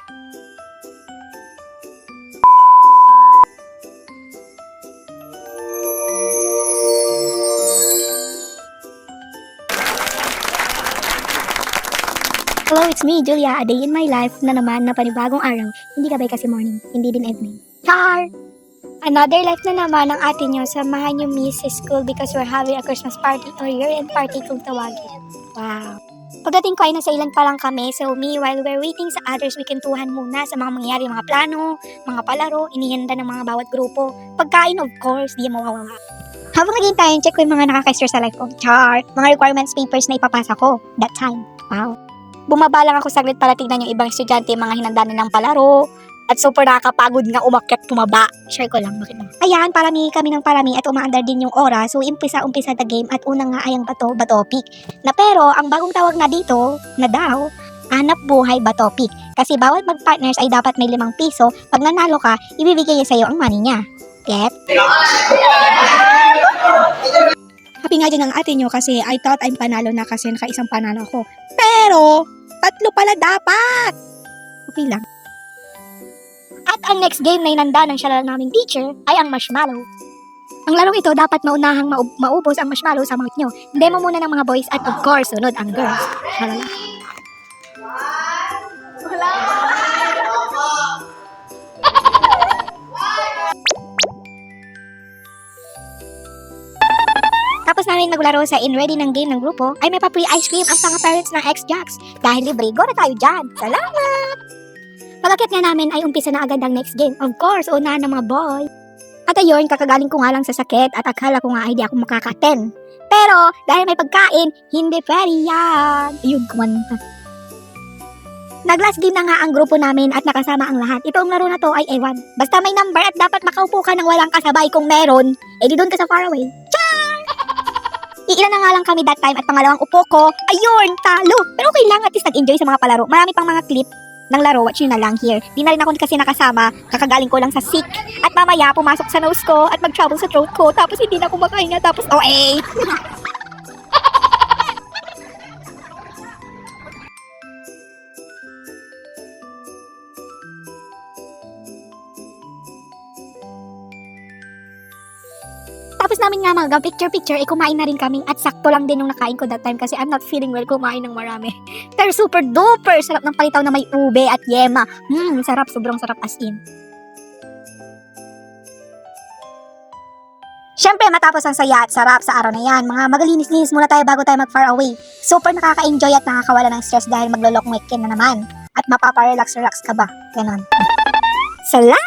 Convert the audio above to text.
Hello, it's me, Julia. A day in my life na naman na panibagong araw. Hindi gabay kasi morning, hindi din evening. Char! Another life na naman ang atin nyo. Samahan nyo me sa school because we're having a Christmas party or year-end party kung tawagin. Wow! Pagdating ko ay nasa ilan pa lang kami. So me, while we're waiting sa others, we kwentuhan muna sa mga mangyayari, mga plano, mga palaro, inihanda ng mga bawat grupo. Pagkain, of course, di mawawala. Habang naghihintay, check ko yung mga nakaka-stress sa life ko. Char! Mga requirements papers na ipapasa ko. That time. Wow! Bumaba lang ako saglit para tignan yung ibang estudyante, mga hinanda nilang palaro. At super nakakapagod nga umakyat tumaba. Share ko lang, bakit naman? Ayan, parami kami ng parami at umaandar din yung oras. So, umpisa the game at unang nga ay ang batopic. Na pero, ang bagong tawag na dito, na daw, hanap buhay batopic. Kasi bawat mag-partners ay dapat may 5 piso. Pag nanalo ka, ibibigay niya sa'yo ang money niya. Get? Happy nga dyan ang ate nyo kasi I thought I'm panalo na kasi naka-isang panalo ako. Pero, 3 pala dapat! Okay lang. At ang next game na inanda ng shalala naming teacher ay ang marshmallow. Ang larong ito dapat maunahang maubos ang marshmallow sa mouth nyo. Demo muna ng mga boys at of course, sunod ang girls. Shalala. Tapos namin maglaro sa in-ready ng game ng grupo, ay may pa-free ice cream ang mga parents ng ex-jocks. Dahil libre, go na tayo dyan. Salamat! Pagkakit nga namin ay umpisa na agad ang next game. Of course, unahan ng mga boy. At ayun, kakagaling ko nga lang sa sakit at akala ko nga ay di ako makaka-10. Pero, dahil may pagkain, hindi pwede yan. Ayun, kumanta. Nag-last game na nga ang grupo namin at nakasama ang lahat. Itong laro na to ay ewan. Basta may number at dapat makaupo ka ng walang kasabay kung meron, di doon ka sa faraway. Iilan na nga lang kami that time at pangalawang upo ko, ayun, talo. Pero okay lang, at least nag-enjoy sa mga palaro. Marami pang mga clip ng laro, watch nyo na lang here. Di na rin ako kasi nakasama, kakagaling ko lang sa sick. At mamaya, pumasok sa nose ko at mag-trouble sa throat ko. Tapos hindi na ako makahinga, tapos Tapos namin nga mga picture-picture, kumain na rin kami at sakto lang din nung nakain ko that time kasi I'm not feeling well kumain ng marami. Pero super duper sarap ng palitaw na may ube at yema. Sarap, sobrang sarap as in. Syempre matapos ang saya at sarap sa araw na yan, mga magalinis-linis muna tayo bago tayo mag-far away. Super nakaka-enjoy at nakakawala ng stress dahil maglolok weekend na naman. At mapapa-relax ka ba? Ganon. Salamat!